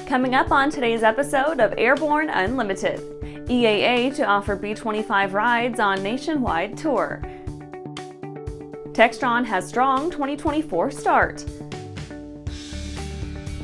Coming up on today's episode of Airborne-Unlimited, EAA to offer B-25 rides on nationwide tour. Textron has strong 2024 start.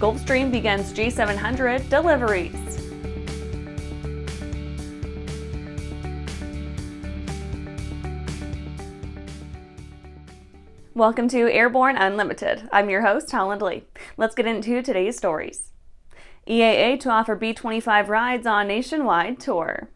Gulfstream begins G700 Deliveries. Welcome to Airborne Unlimited. I'm your host, Holland Lee. Let's get into today's stories. EAA to offer B-25 rides on nationwide tour.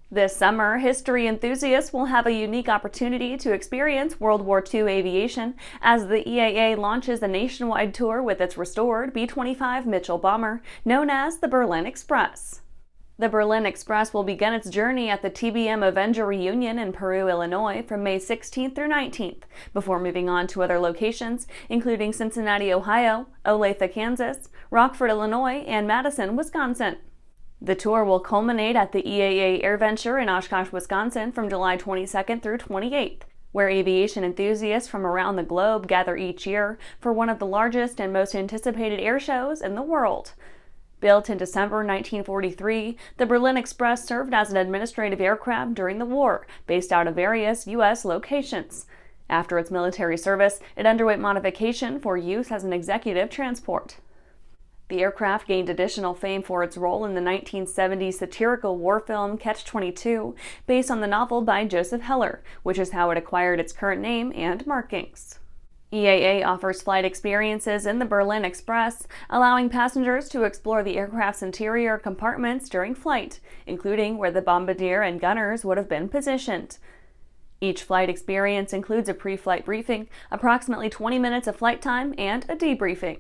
This summer, history enthusiasts will have a unique opportunity to experience World War II aviation as the EAA launches a nationwide tour with its restored B-25 Mitchell bomber, known as the Berlin Express. The Berlin Express will begin its journey at the TBM Avenger Reunion in Peru, Illinois from May 16th through 19th, before moving on to other locations, including Cincinnati, Ohio, Olathe, Kansas, Rockford, Illinois, and Madison, Wisconsin. The tour will culminate at the EAA AirVenture in Oshkosh, Wisconsin from July 22nd through 28th, where aviation enthusiasts from around the globe gather each year for one of the largest and most anticipated air shows in the world. Built in December 1943, the Berlin Express served as an administrative aircraft during the war, based out of various U.S. locations. After its military service, it underwent modification for use as an executive transport. The aircraft gained additional fame for its role in the 1970s satirical war film Catch-22, based on the novel by Joseph Heller, which is how it acquired its current name and markings. EAA offers flight experiences in the Berlin Express, allowing passengers to explore the aircraft's interior compartments during flight, including where the bombardier and gunners would have been positioned. Each flight experience includes a pre-flight briefing, approximately 20 minutes of flight time, and a debriefing.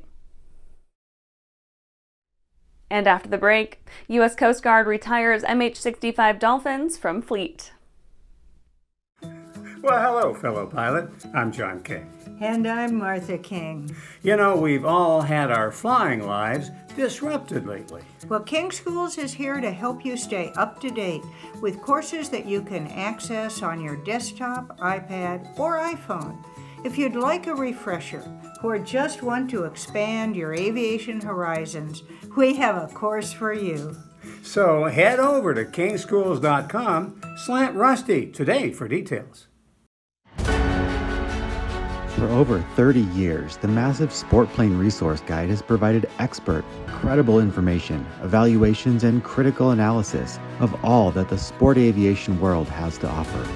And after the break, U.S. Coast Guard retires MH-65 Dolphins from fleet. Well, hello, fellow pilot. I'm John King. And I'm Martha King. You know, we've all had our flying lives disrupted lately. Well, King Schools is here to help you stay up to date with courses that you can access on your desktop, iPad, or iPhone. If you'd like a refresher or just want to expand your aviation horizons, we have a course for you. So head over to kingschools.com/rusty today for details. For over 30 years, the massive Sport Plane Resource Guide has provided expert, credible information, evaluations, and critical analysis of all that the sport aviation world has to offer.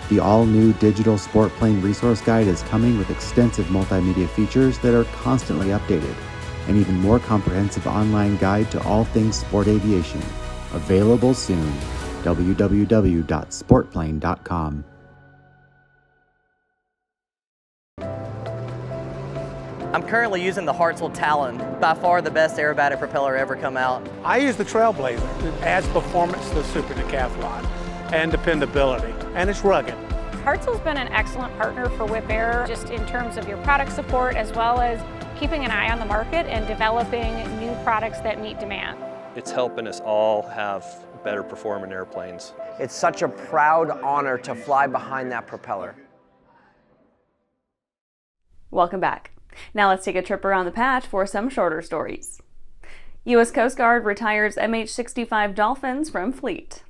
The all-new digital Sport Plane Resource Guide is coming with extensive multimedia features that are constantly updated, an even more comprehensive online guide to all things sport aviation. Available soon. www.sportplane.com. I'm currently using the Hartzell Talon, by far the best aerobatic propeller ever come out. I use the Trailblazer. It adds performance to the Super Decathlon and dependability, and it's rugged. Hartzell's been an excellent partner for Whip Air, just in terms of your product support as well as keeping an eye on the market and developing new products that meet demand. It's helping us all have better performing airplanes. It's such a proud honor to fly behind that propeller. Welcome back. Now let's take a trip around the patch for some shorter stories. U.S. Coast Guard retires MH-65 Dolphins from fleet.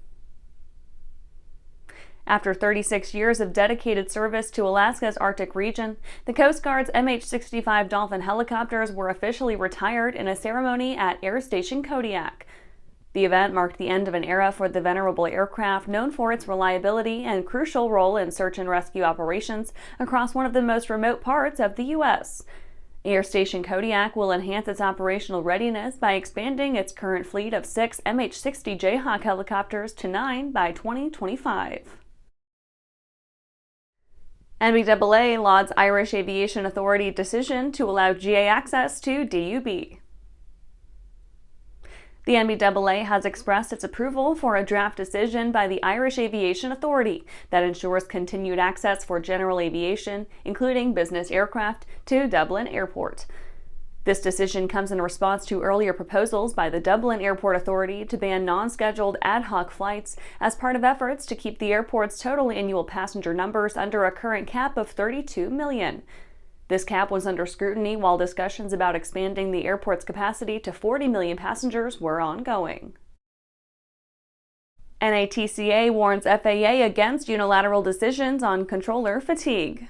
After 36 years of dedicated service to Alaska's Arctic region, the Coast Guard's MH-65 Dolphin helicopters were officially retired in a ceremony at Air Station Kodiak. The event marked the end of an era for the venerable aircraft, known for its reliability and crucial role in search and rescue operations across one of the most remote parts of the U.S. Air Station Kodiak will enhance its operational readiness by expanding its current fleet of 6 MH-60 Jayhawk helicopters to 9 by 2025. NBAA lauds Irish Aviation Authority decision to allow GA access to DUB. The NBAA has expressed its approval for a draft decision by the Irish Aviation Authority that ensures continued access for general aviation, including business aircraft, to Dublin Airport. This decision comes in response to earlier proposals by the Dublin Airport Authority to ban non-scheduled ad hoc flights as part of efforts to keep the airport's total annual passenger numbers under a current cap of 32 million. This cap was under scrutiny while discussions about expanding the airport's capacity to 40 million passengers were ongoing. NATCA warns FAA against unilateral decisions on controller fatigue.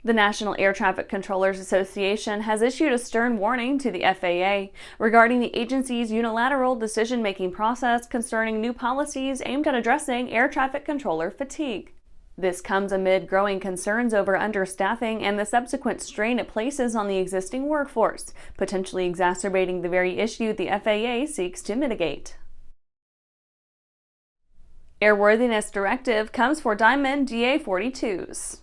The National Air Traffic Controllers Association has issued a stern warning to the FAA regarding the agency's unilateral decision-making process concerning new policies aimed at addressing air traffic controller fatigue. This comes amid growing concerns over understaffing and the subsequent strain it places on the existing workforce, potentially exacerbating the very issue the FAA seeks to mitigate. Airworthiness directive comes for Diamond DA-42s.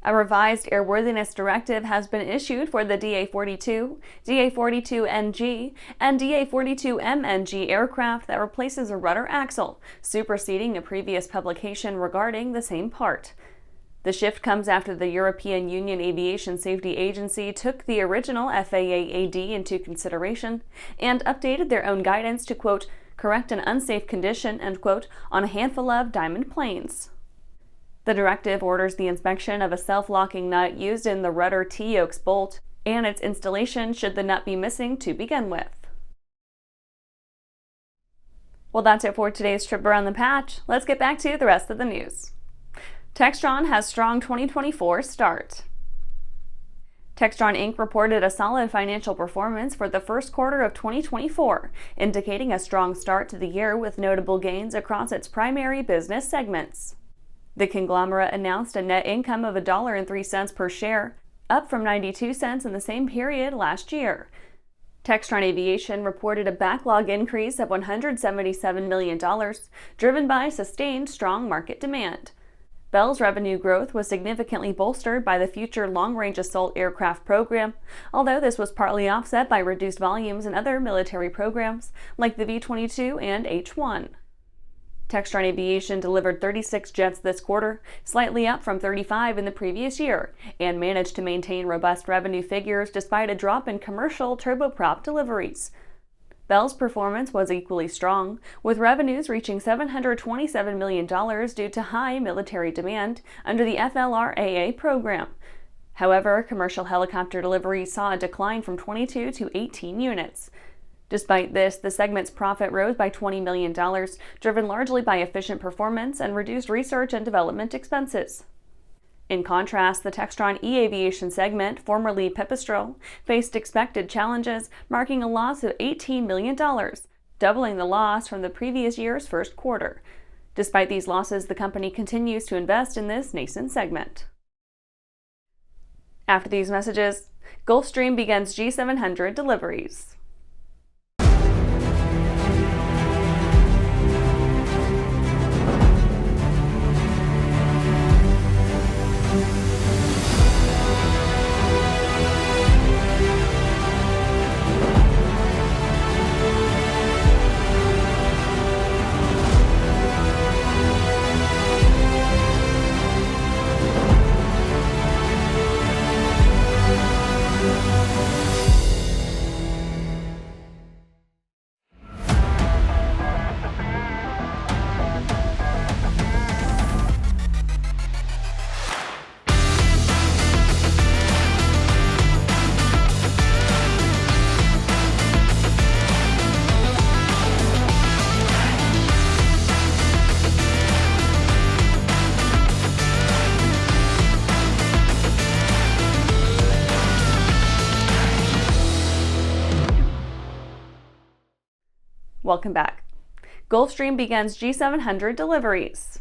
A revised airworthiness directive has been issued for the DA-42, DA-42NG, and DA-42MNG aircraft that replaces a rudder axle, superseding a previous publication regarding the same part. The shift comes after the European Union Aviation Safety Agency took the original FAA-AD into consideration and updated their own guidance to, quote, correct an unsafe condition, end quote, on a handful of Diamond planes. The directive orders the inspection of a self-locking nut used in the rudder T-yokes bolt and its installation should the nut be missing to begin with. Well, that's it for today's trip around the patch. Let's get back to the rest of the news. Textron has strong 2024 start. Textron Inc. reported a solid financial performance for the first quarter of 2024, indicating a strong start to the year with notable gains across its primary business segments. The conglomerate announced a net income of $1.03 per share, up from 92 cents in the same period last year. Textron Aviation reported a backlog increase of $177 million, driven by sustained strong market demand. Bell's revenue growth was significantly bolstered by the Future Long-Range Assault Aircraft program, although this was partly offset by reduced volumes in other military programs, like the V-22 and H-1. Textron Aviation delivered 36 jets this quarter, slightly up from 35 in the previous year, and managed to maintain robust revenue figures despite a drop in commercial turboprop deliveries. Bell's performance was equally strong, with revenues reaching $727 million due to high military demand under the FLRAA program. However, commercial helicopter deliveries saw a decline from 22 to 18 units. Despite this, the segment's profit rose by $20 million, driven largely by efficient performance and reduced research and development expenses. In contrast, the Textron eAviation segment, formerly Pipistrel, faced expected challenges, marking a loss of $18 million, doubling the loss from the previous year's first quarter. Despite these losses, the company continues to invest in this nascent segment. After these messages, Gulfstream begins G700 deliveries. Welcome back. Gulfstream begins G700 deliveries.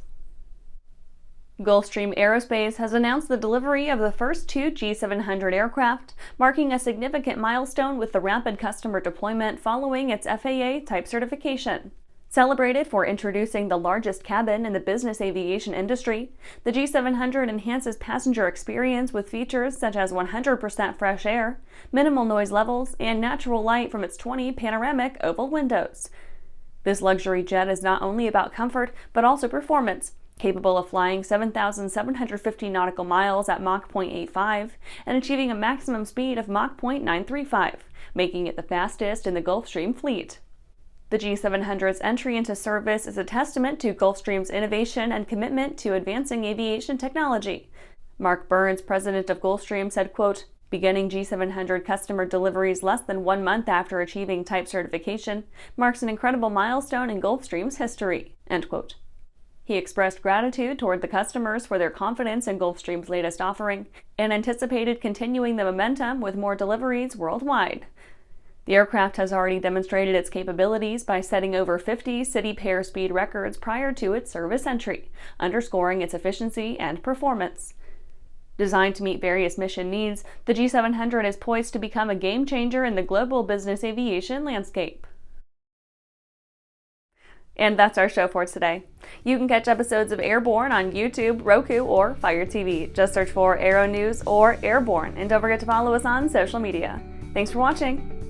Gulfstream Aerospace has announced the delivery of the first two G700 aircraft, marking a significant milestone with the rapid customer deployment following its FAA type certification. Celebrated for introducing the largest cabin in the business aviation industry, the G700 enhances passenger experience with features such as 100% fresh air, minimal noise levels, and natural light from its 20 panoramic oval windows. This luxury jet is not only about comfort, but also performance, capable of flying 7,750 nautical miles at Mach 0.85 and achieving a maximum speed of Mach 0.935, making it the fastest in the Gulfstream fleet. The G700's entry into service is a testament to Gulfstream's innovation and commitment to advancing aviation technology. Mark Burns, president of Gulfstream, said, quote, "Beginning G700 customer deliveries less than 1 month after achieving type certification marks an incredible milestone in Gulfstream's history," end quote. He expressed gratitude toward the customers for their confidence in Gulfstream's latest offering and anticipated continuing the momentum with more deliveries worldwide. The aircraft has already demonstrated its capabilities by setting over 50 city pair speed records prior to its service entry, underscoring its efficiency and performance. Designed to meet various mission needs, the G700 is poised to become a game changer in the global business aviation landscape. And that's our show for today. You can catch episodes of Airborne on YouTube, Roku, or Fire TV. Just search for Aero-News or Airborne, and don't forget to follow us on social media. Thanks for watching.